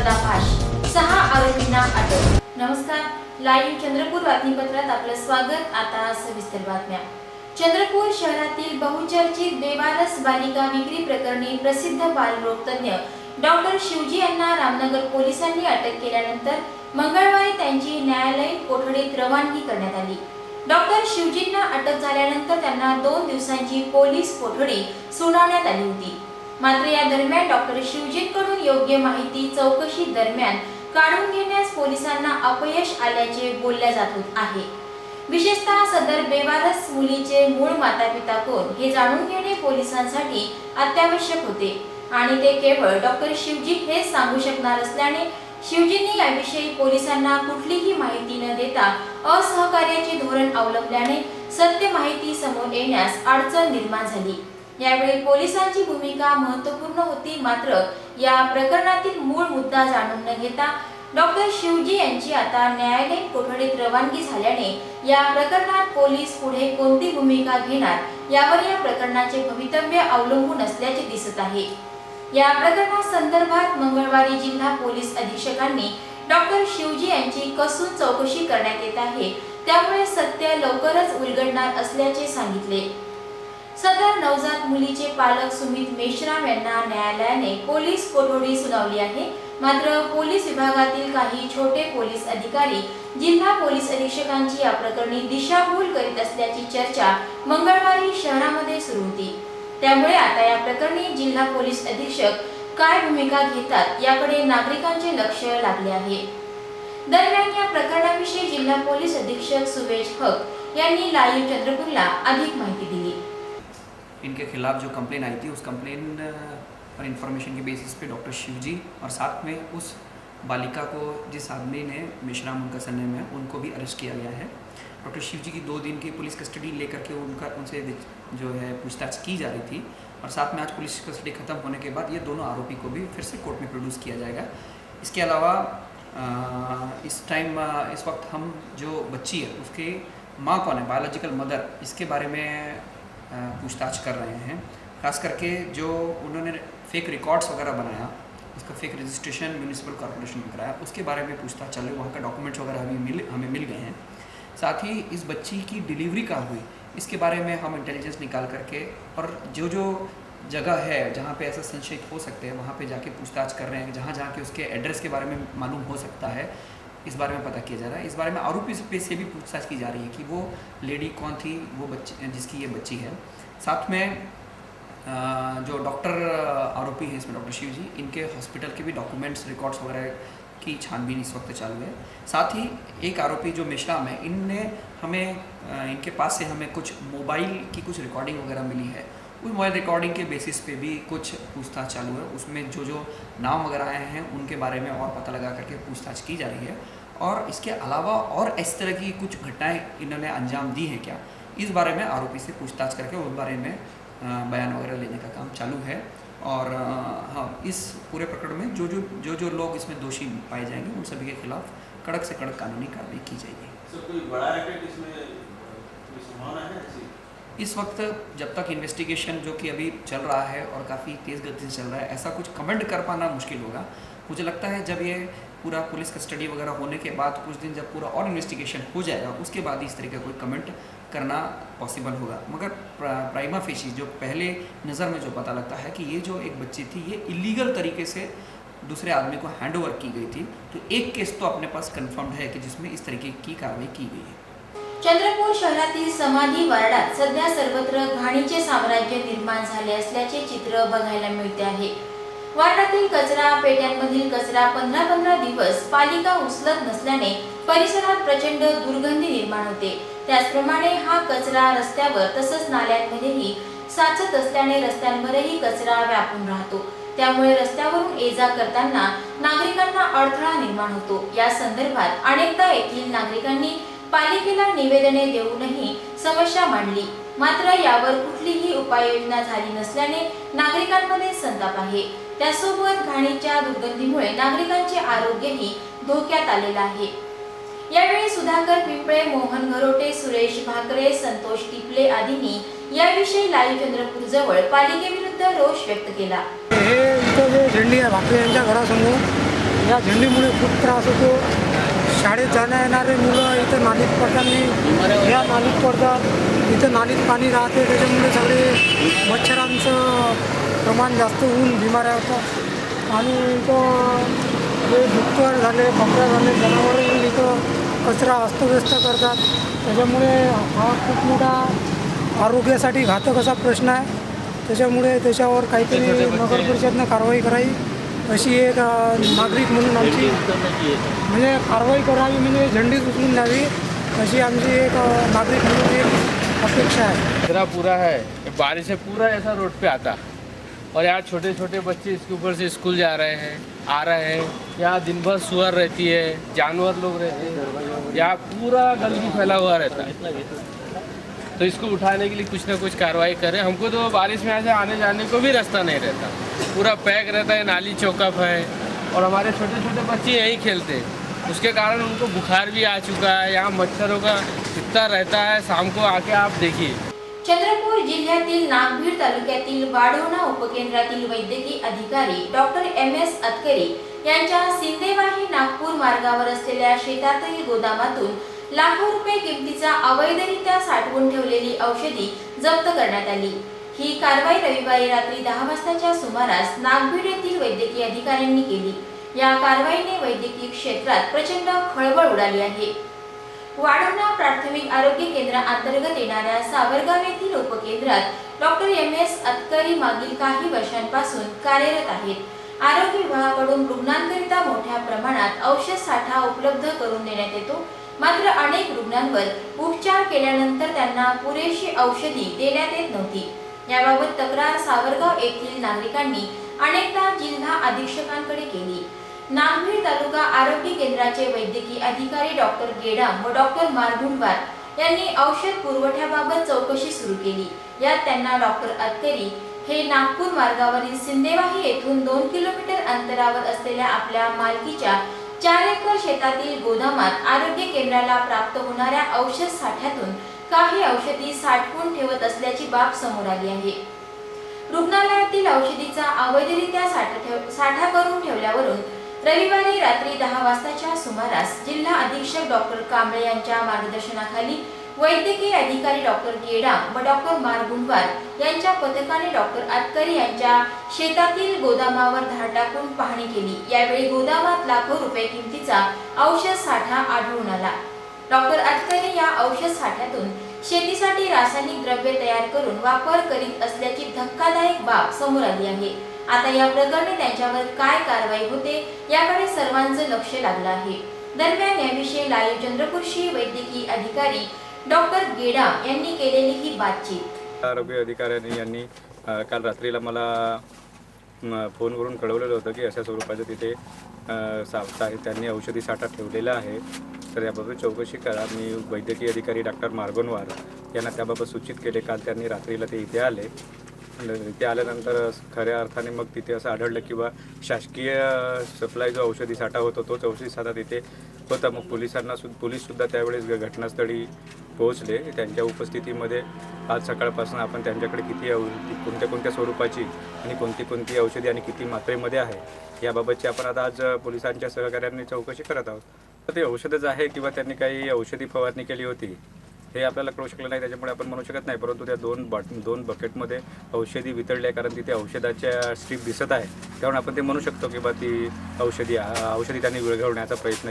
पर्दाफाश, 6 आरोपींना अटक। नमस्कार, लाईव्ह चंद्रपूर बातमीपत्रात आपलं स्वागत। आता सविस्तर बातम्या। चंद्रपूर शहरातील बहुचर्चित बेवारस बालिका विक्री प्रकरणी प्रसिद्ध बालरोग तज्ञ डॉक्टर शिवजी यांना रामनगर पोलिसांनी अटक केल्यानंतर मंगळवारी त्यांची न्यायालयीन कोठडीत रवानगी करण्यात आली। डॉक्टर शिवजींना अटक झाल्यानंतर त्यांना 2 दिवसांची पोलीस कोठडी सुनावण्यात आली होती। मात्र या दरम्यान डॉक्टर शिवजींकडून योग्य माहिती चौकशी दरम्यान काढून घेण्यास पोलिसांना अपयश आल्याचे बोलले जात आहे। विशेषतः सदर बेवारस मुलीचे मूळ मातापिता कोण हे जाणून घेणे पोलिसांसाठी अत्यावश्यक होते आणि ते केवळ डॉक्टर शिवजी हेच सांगू शकणार असल्याने शिवजींनी याविषयी पोलिसांना कुठलीही माहिती न देता असहकार्याचे धोरण अवलंबल्याने सत्य माहिती समोर येण्यास अडचण निर्माण झाली। यावेळी पोलिसांची भूमिका महत्त्वपूर्ण होती। मात्र या प्रकरणातील मूळ मुद्दा जाणून न घेता डॉक्टर शिवजी यांची आता न्यायालयीन कोठडीत रवानगी झाल्याने या प्रकरणात पोलीस पुढे कोणती भूमिका घेणार यावर या प्रकरणाचे भवितव्य अवलंबून असल्याचे दिसत आहे। या प्रकरणासंदर्भात मंगळवारी जिल्हा पोलीस अधीक्षकांनी डॉक्टर शिवजी यांची कसून चौकशी करण्यात येत आहे, त्यामुळे सत्य लवकरच उलगडणार असल्याचे सांगितले। सदर नवजात मुलीचे पालक सुमित मेश्राम यांना न्यायालयाने पोलीस कोठडी सुनावली आहे। मात्र पोलीस विभागातील काही छोटे पोलीस अधिकारी जिल्हा पोलीस अधीक्षकांची या प्रकरणी दिशाभूल करीत असल्याची चर्चा मंगळवारी शहरामध्ये सुरू होती। त्यामुळे आता या प्रकरणी जिल्हा पोलीस अधीक्षक काय भूमिका घेतात याकडे नागरिकांचे लक्ष लागले आहे। दरम्यान या प्रकरणाविषयी जिल्हा पोलीस अधीक्षक सुवेश हक यांनी लाईव्ह चंद्रपूरला अधिक माहिती दिली। इनके खिलाफ जो कंप्लेन आई थी उस कंप्लेन पर इंफॉर्मेशन के बेसिस पे डॉक्टर शिवजी और साथ में उस बालिका को जिस आदमी ने मेश्राम उनका सरनेम है उनको भी अरेस्ट किया गया है। डॉक्टर शिवजी की 2 दिन की पुलिस कस्टडी लेकर के उनसे जो है पूछताछ की जा रही थी और साथ में आज पुलिस कस्टडी खत्म होने के बाद ये दोनों आरोपी को भी फिर से कोर्ट में प्रोड्यूस किया जाएगा। इसके अलावा इस वक्त हम जो बच्ची है उसके माँ कौन है, बायोलॉजिकल मदर, इसके बारे में पूछताछ कर रहे हैं। खास करके जो उन्होंने फेक रिकॉर्ड्स वगैरह बनाया, उसका फेक रजिस्ट्रेशन म्यूनिसिपल कॉर्पोरेशन में कराया, उसके बारे में पूछताछ चल रही है। वहाँ का डॉक्यूमेंट्स वगैरह हमें मिल गए हैं। साथ ही इस बच्ची की डिलीवरी कहाँ हुई इसके बारे में हम इंटेलिजेंस निकाल करके और जो जगह है जहाँ पे ऐसा संशय हो सकते हैं वहाँ पे जाके पूछताछ कर रहे हैं। जहाँ के उसके एड्रेस के बारे में मालूम हो सकता है इस बारे में पता किया जा रहा है। इस बारे में आरोपी से भी पूछताछ की जा रही है कि वो लेडी कौन थी, वो बच्ची जिसकी ये बच्ची है। साथ में जो डॉक्टर आरोपी हैं इसमें डॉक्टर शिवजी, इनके हॉस्पिटल के भी डॉक्यूमेंट्स रिकॉर्ड्स वगैरह की छानबीन इस वक्त चालू है। साथ ही एक आरोपी जो मेश्राम है, इनके पास से हमें कुछ मोबाइल की कुछ रिकॉर्डिंग वगैरह मिली है। उस मोबाइल रिकॉर्डिंग के बेसिस पे भी कुछ पूछताछ चालू है। उसमें जो नाम वगैरह आए हैं उनके बारे में और पता लगा करके पूछताछ की जा रही है। और इसके अलावा और इस तरह की कुछ घटनाएं इन्होंने अंजाम दी हैं क्या, इस बारे में आरोपी से पूछताछ करके उस बारे में बयान वगैरह लेने का काम चालू है। और हाँ, इस पूरे प्रकरण में जो लोग इसमें दोषी पाए जाएंगे उन सभी के खिलाफ कड़क से कड़क कानूनी कार्रवाई की जाएगी। सर, कोई बड़ा रैकेट इसमें कोई संभावना है ऐसी? इस वक्त जब तक इन्वेस्टिगेशन जो कि अभी चल रहा है और काफ़ी तेज़ गति से चल रहा है, ऐसा कुछ कमेंट कर पाना मुश्किल होगा। मुझे लगता है जब ये पूरा पुलिस कस्टडी वगैरह होने के बाद कुछ दिन जब पूरा और इन्वेस्टिगेशन हो जाएगा उसके बाद इस तरह का कोई कमेंट करना पॉसिबल होगा। मगर प्राइमा फेसी जो पहले नज़र में जो पता लगता है कि ये जो एक बच्ची थी ये इलीगल तरीके से दूसरे आदमी को हैंडओवर की गई थी, तो एक केस तो अपने पास कन्फर्म्ड है कि जिसमें इस तरीके की कार्रवाई की गई है। चंद्रपूर शहरातील समाधी वार्डात सध्या सर्वत्र घाणीचे साम्राज्य निर्माण झाले असल्याचे चित्र बघायला मिळते आहे। वार्डातील कचरा पेट्यांमधील कचरा 15-15 दिवस पालिका उचलत नसल्याने परिसरात प्रचंड दुर्गंधी निर्माण होते। त्याचप्रमाणे हा कचरा रस्त्यावर तसंच नाल्यांमध्येही साचत असल्याने रस्त्यांवरही कचरा व्यापून राहतो। त्यामुळे रस्त्यावरून ये-जा करताना नागरिकांना अडथळा निर्माण होतो। या संदर्भात अनेकदा येथील नागरिकांनी पालिकेला निवेदने देऊनही समस्या मांडली, मात्र यावर कुठलीही उपाययोजना झाली नसल्याने नागरिकांमध्ये संताप आहे। त्यासोबत घाणीच्या दुर्गंधीमुळे नागरिकांचे आरोग्यही धोक्यात आलेले आहे। यावेळी सुधाकर पिंपळे, मोहन घरोटे, सुरेश भाकरे, संतोष टिपले आदींनी याविषयी लाईव्ह चंद्रपूर जवळ पालिकेविरुद्ध रोष व्यक्त केला। हे इथं जे झेंडी आहे भाकरे यांच्या घरासमोर या झेंडीमुळे खूप त्रास होतो. शाळेत जाण्या येणारे मुलं इथं नालीत पडताना या नालीत पडतात. इथं नालीत पाणी राहते, त्याच्यामुळे सगळे मच्छरांचं प्रमाण जास्त होऊन बिमाऱ्या होतात. आणि इथं जे डुक्कर झाले, बकऱ्या झाले, जनावरं येऊन इथं कचरा अस्तव्यस्त करतात. त्याच्यामुळे हा खूप मोठा आरोग्यासाठी घातक असा प्रश्न आहे. त्याच्यामुळे त्याच्यावर काहीतरी नगर परिषदनं कारवाई करावी अशी एक नागरिक म्हणून आमची म्हणजे कारवाई करावी, म्हणजे झेंडी उचलून न्यावी अशी आमची एक नागरिक म्हणून एक अपेक्षा है। कचरा पूरा है, बारिश से पूरा ऐसा रोड पे आता और यहाँ छोटे छोटे बच्चे इसके ऊपर से स्कूल जा रहे हैं, आ रहे हैं। यहाँ दिन भर सुअर रहती है, जानवर लोग रहते हैं, यहाँ पूरा गंदगी फैला हुआ रहता है। तो इसको उठाने के लिए कुछ ना कुछ कार्रवाई करें। हमको तो बारिश में ऐसे आने जाने को भी रास्ता नहीं रहता, पूरा पैक रहता है, नाली चौकअप है और हमारे छोटे छोटे बच्चे यहीं खेलते हैं, उसके कारण उनको बुखार भी आ चुका है। यहाँ मच्छरों का इतना रहता है, शाम को आके आप देखिए। चंद्रपूर जिल्ह्यातील नागभीड तालुक्यातील वाढोणा उपकेंद्रातील वैद्यकीय अधिकारी डॉक्टर MS अतकरी यांच्या सिंदेवाही नागपूर मार्गावर असलेल्या शेतातील गोदामातून लाखो रुपये किमतीचा अवैधरित्या साठवून ठेवलेली औषधी जप्त करण्यात आली। ही कारवाई रविवारी रात्री 10 वाजताच्या सुमारास नागभीड येथील वैद्यकीय अधिकाऱ्यांनी केली। या कारवाईने वैद्यकीय क्षेत्रात प्रचंड खळबळ उडाली आहे। वाढोणा प्राथमिक आरोग्य केंद्रांतर्गत येणाऱ्या सावरगाव येथील उपकेंद्रात डॉक्टर MS अतकरी मागील काही वर्षांपासून कार्यरत आहेत। आरोग्य विभागाकडून रुग्णांकरिता मोठ्या प्रमाणात औषध साठा उपलब्ध करून देण्यात येतो, मात्र अनेक रुग्णांवर उपचार केल्यानंतर त्यांना पुरेशी औषधी देण्यात येत नव्हती। याबाबत तक्रार सावरगाव येथील नागरिकांनी अनेकदा जिल्हा अधीक्षकांकडे केली। नागभीड तालुका आरोग्य केंद्राचे वैद्यकीय अधिकारी डॉक्टर गेडाम व डॉक्टर मारगुंडवार यांनी औषध पुरवठ्याबाबत चौकशी सुरू केली। यात त्यांना डॉक्टर अतकरी हे नागपूर मार्गावरील सिंदेवाही येथून 2 किलोमीटर अंतरावर असलेल्या आपल्या मालकीच्या 4 एकर शेतातील गोदामात आरोग्य केंद्राला प्राप्त होणाऱ्या औषध साठ्यातून काही औषधी साठवून ठेवत असल्याची बाब समोर आली आहे। रुग्णालयातील औषधीचा अवैधरित्या साठा करून ठेवल्यावरून रविवारी रात्री 10 वाजताच्या सुमारास जिल्हा अधीक्षक डॉक्टर कांबळे यांच्या मार्गदर्शनाखाली वैद्यकीय अधिकारी डॉक्टर गेडाम व डॉक्टर मारगुंडवार यांच्या पथकाने डॉक्टर अतकरी यांच्या शेतातील गोदामावर धाड टाकून पाहणी केली। यावेळी गोदामात लाखो रुपये किमतीचा औषध साठा आढळून आला। डॉक्टर अतकरी या औषध साठ्यातून शेतीसाठी रासायनिक द्रव्ये तयार करून वापर करीत असल्याची धक्कादायक बाब समोर आली आहे। आता या प्रकरणी त्यांच्यावर काय कारवाई होते याकडे सर्वांचं लक्ष लागलं आहे। दरम्यान याविषयी लाईव्ह चंद्रपूरशी वैद्यकीय अधिकारी डॉक्टर गेडाम यांनी केलेली ही बातचीत। आरोग्य अधिकाऱ्यांनी यांनी काल रात्रीला मला फोनवरून कळवलेलं होतं की अशा स्वरूपाचं तिथे त्यांनी औषधी साठा ठेवलेला आहे, तर याबाबत चौकशी करा। मी वैद्यकीय अधिकारी डॉक्टर मार्गोनवार यांना त्याबाबत सूचित केले। काल त्यांनी रात्रीला ते इथे आले। इथे आल्यानंतर खऱ्या अर्थाने मग तिथे असं आढळलं की शासकीय सप्लाय जो औषधी साठा होतो तोच औषधी साठा तिथे होता। मग पोलीससुद्धा त्यावेळेस घटनास्थळी पोहोचले। त्यांच्या उपस्थितीमध्ये आज सकाळपासून आपण त्यांच्याकडे कोणत्या कोणत्या स्वरूपाची आणि कोणती औषधी आणि किती मात्रेमध्ये आहे याबाबतची आपण आता आज पोलिसांच्या सहकार्याने चौकशी करत आहोत। तर ते औषधच आहे किंवा त्यांनी काही औषधी फवारणी केली होती हे आपल्याला कळू शकलं नाही, त्याच्यामुळे आपण म्हणू शकत नाही। परंतु त्या दोन बकेटमध्ये औषधी वितळल्या, कारण तिथे औषधाच्या स्ट्रीप दिसत आहे, त्यामुळे आपण ते म्हणू शकतो की ती औषधी त्यांनी विरघळवण्याचा प्रयत्न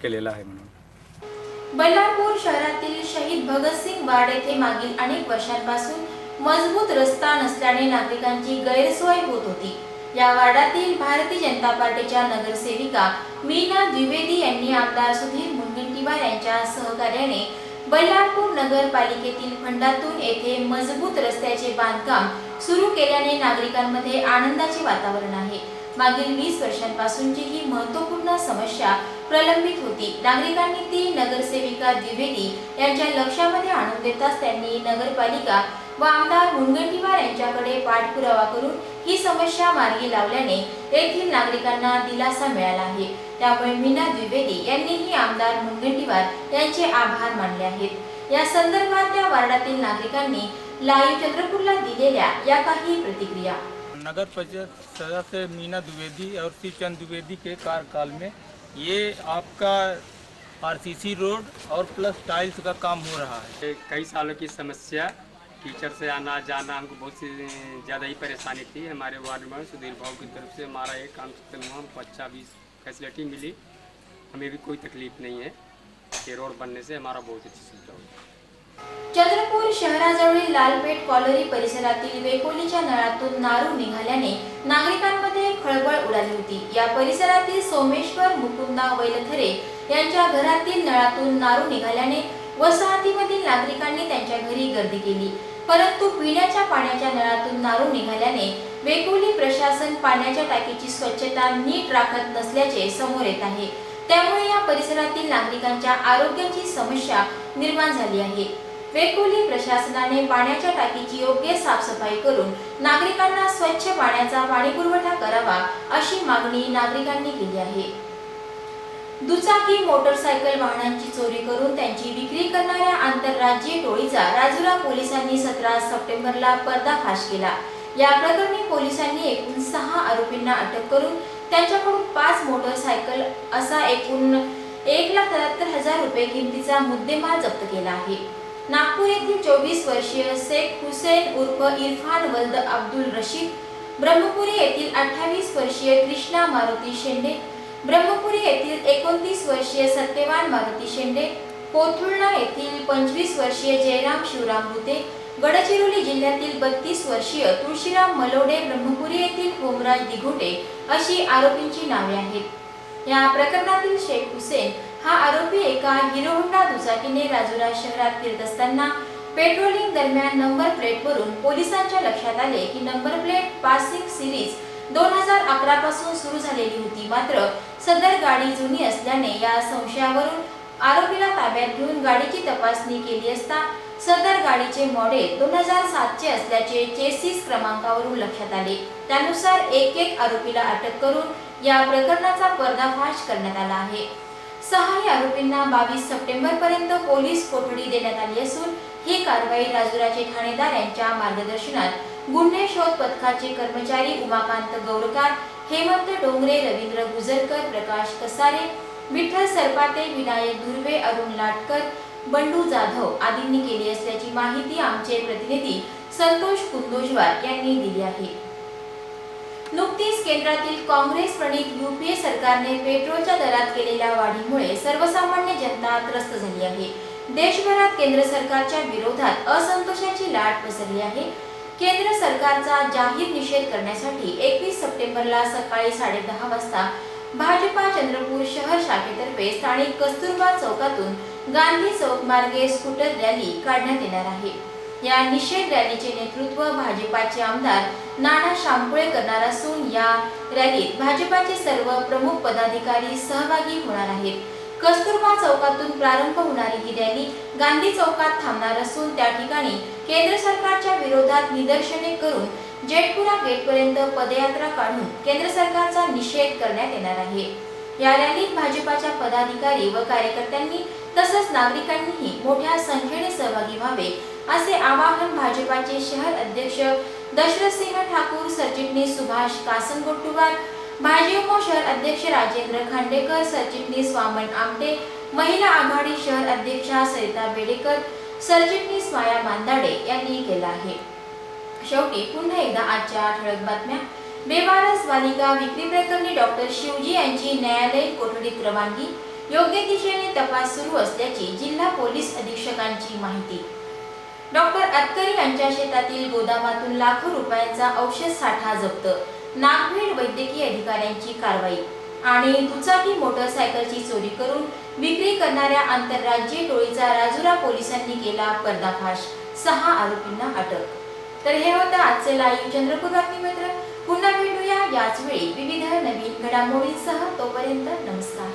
केलेला आहे म्हणून। बल्लारपूर शहरातील शहीद भगतसिंग वार्ड येथे मागील अनेक वर्षांपासून मजबूत रस्ता नसल्याने नागरिकांची गैरसोय होत होती। या वार्डातील भारतीय जनता पार्टीच्या नगरसेविका मीना द्विवेदी यांनी आमदार सुधीर मुनगंटीवार यांच्या सहकार्याने बल्लारपूर नगरपालिकेतील फंडातून येथे मजबूत रस्त्याचे बांधकाम सुरू केल्याने नागरिकांमध्ये आनंदाचे वातावरण आहे। मागील 20 वर्षांपासूनची ही महत्त्वपूर्ण समस्या प्रलंबित होती। नागरिकांनी ती नगरसेविका द्विवेदी यांच्या लक्षामध्ये आणून देताच त्यांनी नगरपालिका व आमदार मुनगंटीवार यांच्याकडे पाठपुरावा करून ही समस्या मार्गी लावल्याने येथील नागरिकांना दिलासा मिळाला आहे। त्यामुळे मीना द्विवेदी यांनीही आमदार मुनगंटीवार यांचे आभार मानले आहेत। या संदर्भात त्या वार्डातील नागरिकांनी लाईव्ह चंद्रपूरला दिलेल्या या काही प्रतिक्रिया। नगर परिषद सदस्य मीना द्विवेदी और शिवचंद द्विवेदी के कार्यकाल में ये आपका आरसीसी रोड और प्लस टाइल्स का काम हो रहा है। कई सालों की समस्या, टीचर से आना जाना हमको बहुत सी ज़्यादा ही परेशानी थी। हमारे वार्ड में सुधीर भाव की तरफ से हमारा एक काम खत्म हुआ, हमको अच्छा भी फैसिलिटी मिली, हमें भी कोई तकलीफ नहीं है। ये रोड बनने से हमारा बहुत अच्छी सुविधा हुई। चंद्रपूर शहराजवळील लालपेठ कॉलनी परिसरातील वेकोलीच्या नळातून नारू निघाल्याने नागरिकांमध्ये खळबळ उडाली होती। या परिसरातील सोमेश्वर मुकुंदा वैलथरे यांच्या घरातील नळातून नारू निघाल्याने वसाहतीमधील नागरिकांनी त्यांच्या घरी गर्दी केली, परंतु पिण्याच्या पाण्याच्या नळातून नारू निघाल्याने वेकोली प्रशासन पाण्याच्या टाकीची स्वच्छता नीट राखत नसल्याचे समोर येत आहे। त्यामुळे या परिसरातील नागरिकांच्या आरोग्याची समस्या निर्माण झाली आहे। वेकोली प्रशासनाने पाण्याच्या टाकीची योग्य साफसफाई करून नागरिकांना स्वच्छ पाण्याचा पाणीपुरवठा करावा अशी मागणी नागरिकांनी केली आहे। दुचाकी मोटरसायकल वाहनांची चोरी करून त्यांची विक्री करणाऱ्या आंतरराज्यीय टोळीचा राजुरा पोलिसांनी 17 सप्टेंबरला पर्दाफाश केला। या प्रकरणी पोलिसांनी एकूण 6 आरोपींना अटक करून त्यांच्याकडून 5 मोटरसायकल असा एकूण 1,73,000 रुपये किमतीचा मुद्देमाल जप्त केला आहे। नागपूर येथील 24 वर्षीय शेख हुसेन उर्फ इरफान वल्द अब्दुल रशीद, ब्रह्मपुरी येथील 28 वर्षीय कृष्णा मारुती शेंडे, ब्रह्मपुरी येथील 29 वर्षीय सत्यवान मारुती शेंडे, कोथुर्णा येथील 25 वर्षीय जयराम शिवराम भुते, गडचिरोली जिल्ह्यातील 32 वर्षीय तुळशीराम मलोडे, ब्रह्मपुरी येथील होमराज दिघोटे अशी आरोपींची नावे आहेत। या प्रकरणातील शेख हुसेन हा आरोपी एका हिरो होंडा दुचाकीने राजुरा शहरात फिरत असताना पेट्रोलिंग दरम्यान नंबर प्लेटवरून पोलिसांच्या लक्षात आले की नंबर प्लेट पासिंग सिरीज 2011 पासून सुरू झालेली होती, मात्र सदर गाडी जुनी असल्याने या संशयावरून आरोपीला ताब्यात घेऊन गाडीची तपासणी केली असता सदर गाडीचे मॉडेल 2007 चे असल्याचे चेसिस क्रमांकावरून लक्षात आले। त्यानुसार एक आरोपीला अटक करून या प्रकरणाचा पर्दाफाश करण्यात आला आहे। 6 आरोपींना 22 सप्टेंबर पर्यंत पोलीस कोठडी देण्यात आली असून ही कारवाई राजुराचे ठाणेदार यांच्या मार्गदर्शनात गुन्हे शोध पथकाचे कर्मचारी उमाकांत गौरकार, हेमंत डोंगरे, रवींद्र गुजरकर, प्रकाश कसारे, विठ्ठल सरपाते, विनायक धुर्वे, अरुण लाटकर, बंडू जाधव आदींनी केली असल्याची माहिती आमचे प्रतिनिधी संतोष कुंदोजवार यांनी दिली आहे। नुकतीच केंद्रातील काँग्रेस प्रणित यूपीए सरकारने पेट्रोलच्या दरात केलेल्या वाढीमुळे सर्वसामान्य जनता त्रस्त झाली आहे। देशभरात केंद्र सरकारच्या विरोधात असंतोषाची लाट पसरली आहे। केंद्र सरकारचा जाहीर निषेध करण्यासाठी 21 सप्टेंबरला सकाळी 10:30 वाजता भाजपा चंद्रपूर शहर शाखेतर्फे स्थानिक कस्तुरबा चौकातून गांधी चौक मार्गे स्कूटर रॅली काढण्यात येणार आहे। या निषेध रॅलीचे नेतृत्व भाजपाचे आमदार नाना शांपुळे करणार असून या रॅलीत भाजपाचे सर्व प्रमुख पदाधिकारी सहभागी होणार आहेत। कस्तुरबा चौकातून प्रारंभ होणारी ही रॅली गांधी चौकात थांबणार असून त्या ठिकाणी केंद्र सरकारच्या विरोधात निदर्शने करून जेटपुरा गेटपर्यंत पदयात्रा काढून केंद्र सरकारचा निषेध करण्यात येणार आहे। या रॅलीत भाजपाच्या पदाधिकारी व कार्यकर्त्यांनी तसंच नागरिकांनीही मोठ्या संख्येने सहभागी व्हावे असे आवाहन भाजपाचे शहर अध्यक्ष दशरथसिंह ठाकूर, सरचिटणीस सुभाष कासनगोट्टुवार, भाजप शहर अध्यक्ष राजेंद्र खांडेकर, सरचिटणीस वामन आमटे, महिला आघाडी शहर अध्यक्षा सरिता बेडेकर, सरचिटणीस माया मांदाडे यांनी केला आहे। शेवटी पुन्हा एकदा आजच्या ठळक बातम्या। बेवारस बालिका विक्री प्रकरणी डॉक्टर शिवजी यांची न्यायालयीन कोठडीत रवानगी, योग्य दिशेने तपास सुरू असल्याची जिल्हा पोलीस अधीक्षकांची माहिती। डॉक्टर अतकरी यांच्या शेतातील गोदामातून लाखो रुपयांचा औषध साठा जप्त, नागभीड वैद्यकीय अधिकाऱ्यांची कारवाई आणि दुचाकी मोटरसायकलची चोरी करून विक्री करणाऱ्या आंतरराज्यीय टोळीचा राजुरा पोलिसांनी केला पर्दाफाश, 6 आरोपींना अटक। तर हे होतं आजचे लाईव्ह चंद्रपूर बातमीपत्र। पुन्हा भेटूया याच वेळी विविध नवीन घडामोडींसह। तोपर्यंत नमस्कार।